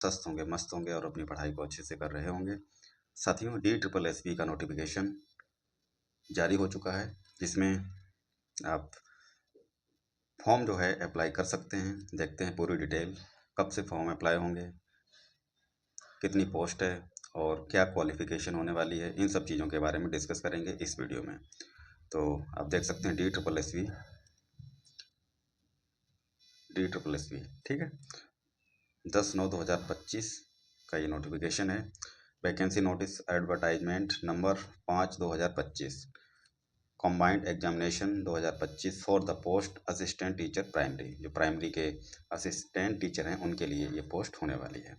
स्वस्थ होंगे, मस्त होंगे और अपनी पढ़ाई को अच्छे से कर रहे होंगे। साथियों, DSSB का नोटिफिकेशन जारी हो चुका है, जिसमें आप फॉर्म जो है अप्लाई कर सकते हैं। देखते हैं पूरी डिटेल, कब से फॉर्म अप्लाई होंगे, कितनी पोस्ट है और क्या क्वालिफिकेशन होने वाली है, इन सब चीज़ों के बारे में डिस्कस करेंगे इस वीडियो में। तो आप देख सकते हैं DSSB, ठीक है, 10/9/2025 का ये नोटिफिकेशन है। Vacancy notice advertisement number 5/2025, combined examination 2025 for the post assistant teacher primary. जो प्राइमरी के असिस्टेंट टीचर हैं उनके लिए ये पोस्ट होने वाली है।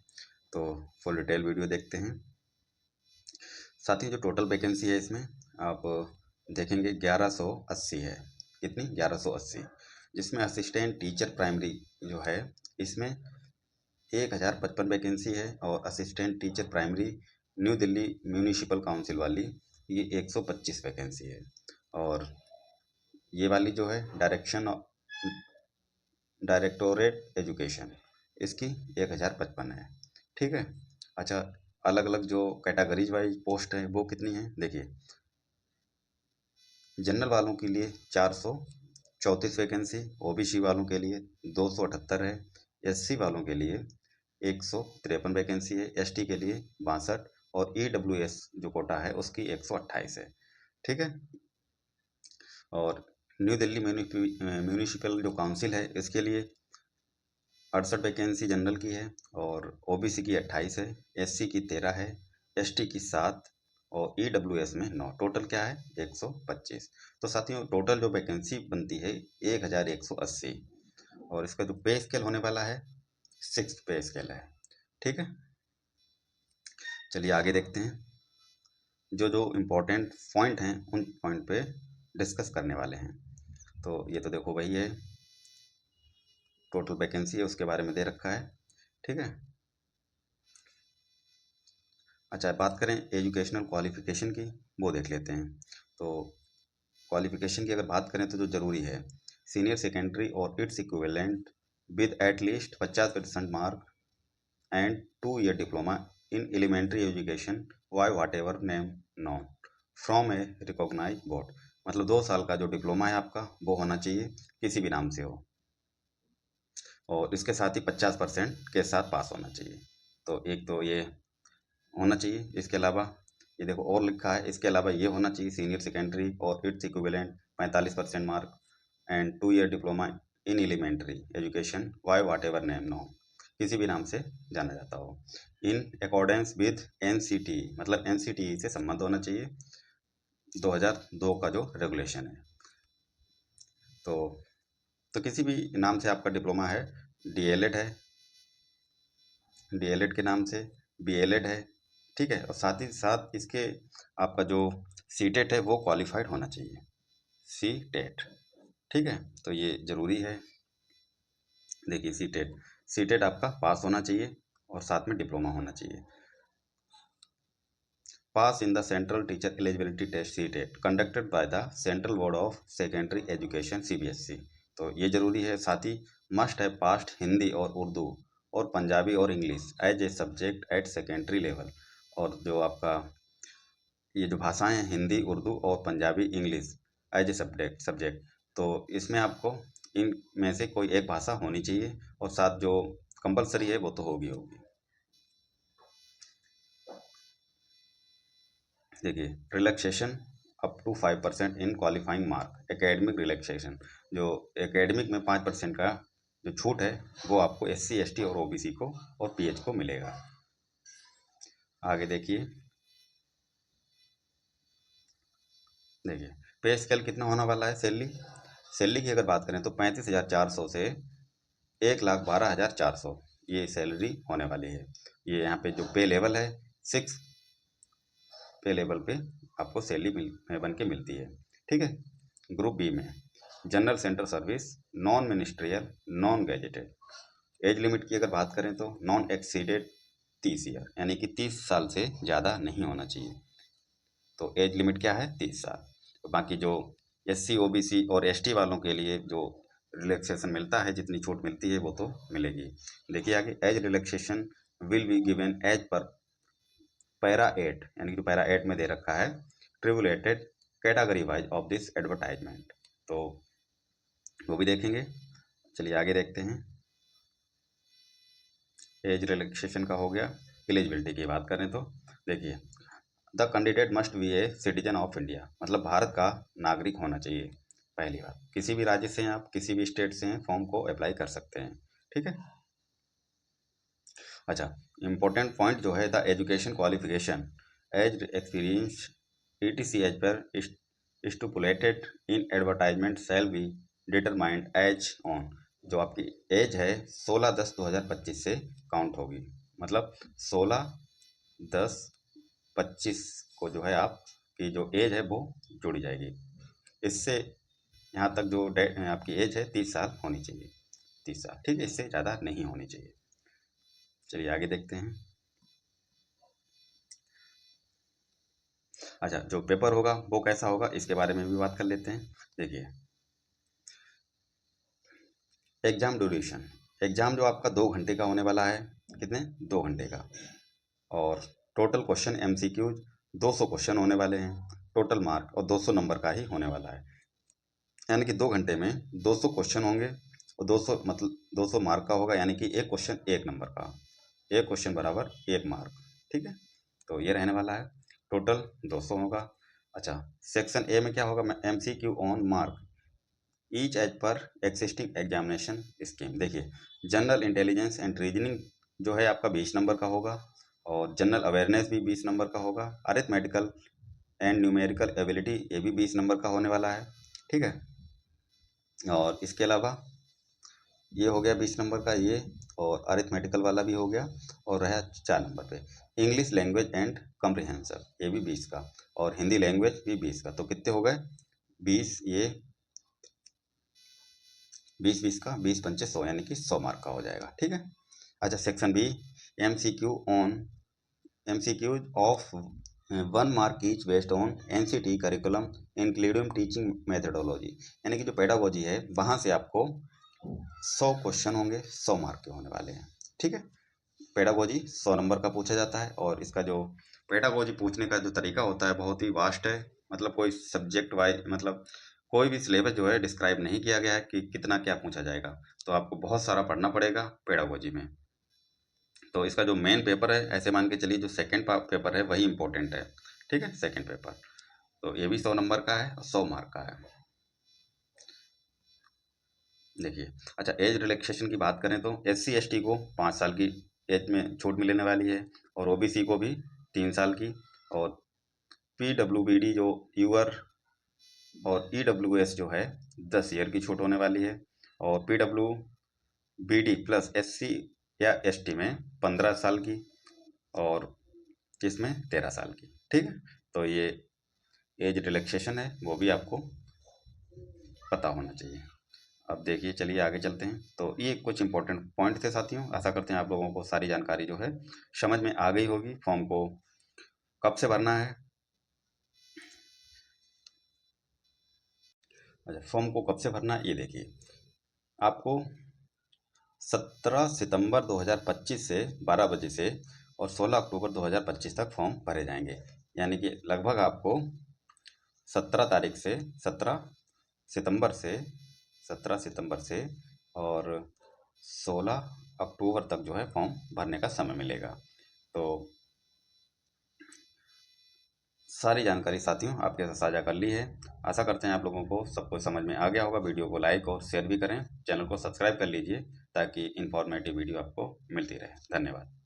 तो फुल डिटेल वीडियो देखते हैं। साथ ही जो टोटल वैकेंसी है इसमें आप देखेंगे 1180 है। कितनी? 1180, जिसमें असिस्टेंट टीचर प्राइमरी जो है इसमें 1055 वैकेंसी है और assistant teacher primary new Delhi municipal council वाली ये 125 वैकेंसी है। और ये वाली जो है डायरेक्टोरेट एजुकेशन, इसकी 1055 है, ठीक है। अच्छा, अलग अलग जो कैटेगरीज वाइज पोस्ट है वो कितनी है देखिए। जनरल वालों के लिए 434 वैकेंसी, ओबीसी वालों के लिए 278 है, एससी वालों के लिए 153 वैकेंसी है, एसटी के लिए 62 और ईडब्ल्यूएस जो कोटा है उसकी 128 है, ठीक है। और न्यू दिल्ली म्यूनिसिपल जो काउंसिल है इसके लिए 68 वैकेंसी जनरल की है और ओबीसी की 28 है, एससी की 13 है, एसटी की 7 और ईडब्ल्यूएस में 9। टोटल क्या है? 125। तो साथियों, टोटल जो वैकेंसी बनती है 1180 और इसका जो पे स्केल होने वाला है 6 पे स्केल है, ठीक है। चलिए आगे देखते हैं। जो जो इम्पोर्टेंट पॉइंट हैं उन पॉइंट पे डिस्कस करने वाले हैं। तो ये तो देखो वही है, टोटल वैकेंसी है उसके बारे में दे रखा है, ठीक है। अच्छा, बात करें एजुकेशनल क्वालिफिकेशन की, वो देख लेते हैं। तो क्वालिफिकेशन की अगर बात करें तो जो ज़रूरी है, सीनियर सेकेंडरी और it's equivalent with at least 50% mark and 2 year diploma in elementary education by whatever name known from a recognise board. मतलब 2 साल का जो डिप्लोमा है आपका वो होना चाहिए, किसी भी नाम से हो, और इसके साथ ही 50% के साथ पास होना चाहिए। तो एक तो ये होना चाहिए। इसके अलावा ये देखो और लिखा है, इसके अलावा ये होना चाहिए सीनियर सेकेंडरी और it's equivalent 45% mark and 2 year diploma in elementary education by whatever name known, किसी भी नाम से जाना जाता हो, इन अकॉर्डेंस विद NCT, मतलब NCT से संबंध होना चाहिए 2002 का जो रेगुलेशन है। तो किसी भी नाम से आपका डिप्लोमा है, DLED है, DLED के नाम से BLED है, ठीक है। और साथ ही साथ इसके आपका जो सीटेट है वो क्वालिफाइड होना चाहिए, सीटेट, ठीक है। तो ये ज़रूरी है। देखिए सीटेट आपका पास होना चाहिए और साथ में डिप्लोमा होना चाहिए। Pass in the central teacher eligibility test CTET conducted by the central board of secondary education CBSE। तो ये ज़रूरी है। साथ ही मस्ट हैव पास्ट हिंदी और उर्दू और पंजाबी और English as a subject at secondary level. और जो आपका ये जो भाषाएं हैं हिंदी, उर्दू और Punjabi, English as a subject, तो इसमें आपको इन में से कोई एक भाषा होनी चाहिए और साथ जो कंपलसरी है वो तो होगी होगी। देखिए, relaxation up to 5% in qualifying mark, academic relaxation, जो एकेडमिक में 5% का जो छूट है वो आपको SC ST और OBC को और PH को मिलेगा। आगे देखिए पे स्केल कितना होने वाला है। सैलरी की अगर बात करें तो 35,400 से 1,12,400 ये सैलरी होने वाली है। ये यहाँ पे जो पे लेवल है 6 पे लेवल पे आपको सैलरी बन के मिलती है, ठीक है। ग्रुप बी में general centre service, non ministerial, non gazetted. Age limit की अगर बात करें तो नॉन एक्सीडेड 30 ईयर, यानी कि 30 साल से ज़्यादा नहीं होना चाहिए। तो एज लिमिट क्या है? 30 साल। तो बाकी जो SC OBC और ST वालों के लिए जो रिलैक्सेशन मिलता है, जितनी छूट मिलती है वो तो मिलेगी। देखिए आगे, age relaxation will be given as per para 8, यानी कि पैरा 8 में दे रखा है tabulated category wise of this advertisement, तो वो भी देखेंगे। चलिए आगे देखते हैं। एज रिलैक्सेशन का हो गया। एलिजिबिलिटी की बात करें तो देखिए, the candidate must be a citizen of India, मतलब भारत का नागरिक होना चाहिए। पहली बात, किसी भी राज्य से हैं आप, किसी भी स्टेट से हैं, फॉर्म को अप्लाई कर सकते हैं, ठीक है। अच्छा, इम्पोर्टेंट पॉइंट जो है, the education qualification age experience ETC as per stipulated in advertisement shall be determined as on, जो आपकी एज है 16/10/2025 से काउंट होगी, मतलब 16/10/25 को जो है आपकी जो एज है वो जोड़ी जाएगी। इससे यहाँ तक जो आपकी एज है 30 साल होनी चाहिए, 30 साल, ठीक है, इससे ज़्यादा नहीं होनी चाहिए। चलिए आगे देखते हैं। अच्छा, जो पेपर होगा वो कैसा होगा, इसके बारे में भी बात कर लेते हैं। देखिए, एग्जाम ड्यूरेशन, एग्जाम जो आपका 2 घंटे का होने वाला है, कितने, 2 घंटे का, और टोटल क्वेश्चन MCQ 200 क्वेश्चन होने वाले हैं, टोटल मार्क और 200 नंबर का ही होने वाला है, यानी कि 2 घंटे में 200 क्वेश्चन होंगे और 200 मतलब 200 मार्क का होगा, यानी कि एक क्वेश्चन 1 नंबर का, एक क्वेश्चन बराबर 1 मार्क, ठीक है। तो ये रहने वाला है, टोटल 200 होगा। अच्छा, सेक्शन ए में क्या होगा, MCQ on mark each as per existing examination scheme. देखिए, जनरल इंटेलिजेंस एंड रीजनिंग जो है आपका 20 नंबर का होगा, और जनरल अवेयरनेस भी 20 नंबर का होगा, अरिथमेटिकल एंड न्यूमेरिकल एबिलिटी ये भी 20 नंबर का होने वाला है, ठीक है। और इसके अलावा ये हो गया 20 नंबर का ये, और अरिथमेटिकल वाला भी हो गया, और रहा 4 नंबर पे इंग्लिश लैंग्वेज एंड कम्प्रिहेंशन, ये भी 20 का, और हिंदी लैंग्वेज भी 20 का, तो कितने हो गए 20, ये 20 का 20 पंचे 100, यानी कि 100 मार्क का हो जाएगा, ठीक है। अच्छा, section B MCQ of 1 mark each based on NCT curriculum including teaching methodology, यानी कि जो पेडागोजी है वहाँ से आपको 100 क्वेश्चन होंगे, 100 मार्क के होने वाले हैं, ठीक है। पेडागोजी 100 नंबर का पूछा जाता है, और इसका जो पेडागोजी पूछने का जो तरीका होता है बहुत ही वास्ट है, मतलब कोई सब्जेक्ट वाइज, मतलब कोई भी सिलेबस जो है डिस्क्राइब नहीं किया गया है कि कितना क्या पूछा जाएगा, तो आपको बहुत सारा पढ़ना पड़ेगा पेडागोजी में। तो इसका जो मेन पेपर है, ऐसे मान के चलिए जो सेकंड पेपर है वही इंपॉर्टेंट है, ठीक है, सेकंड पेपर, तो ये भी 100 नंबर का है और 100 मार्क का है। देखिए, अच्छा, एज रिलैक्सेशन की बात करें तो SC/ST को 5 साल की एज में छूट मिलने वाली है, और OBC को भी 3 साल की, और PWBD जो यूअर और EWS जो है 10 ईयर की छूट होने वाली है, और PWBD प्लस SC या ST में 15 साल की, और इसमें 13 साल की, ठीक है। तो ये एज रिलैक्सेशन है, वो भी आपको पता होना चाहिए। अब देखिए, चलिए आगे चलते हैं। तो ये कुछ इंपॉर्टेंट पॉइंट थे साथियों, आशा करते हैं आप लोगों को सारी जानकारी जो है समझ में आ गई होगी। फॉर्म को कब से भरना है, अच्छा, फॉर्म को कब से भरना है ये देखिए, आपको 17 सितंबर 2025 से 12 बजे से और 16 अक्टूबर 2025 तक फॉर्म भरे जाएंगे, यानी कि लगभग आपको 17 तारीख से 17 सितंबर से 17 सितंबर से और 16 अक्टूबर तक जो है फॉर्म भरने का समय मिलेगा। तो सारी जानकारी साथियों आपके साथ साझा कर ली है, आशा करते हैं आप लोगों को सब कुछ समझ में आ गया होगा। वीडियो को लाइक और शेयर भी करें, चैनल को सब्सक्राइब कर लीजिए ताकि इन्फॉर्मेटिव वीडियो आपको मिलती रहे। धन्यवाद।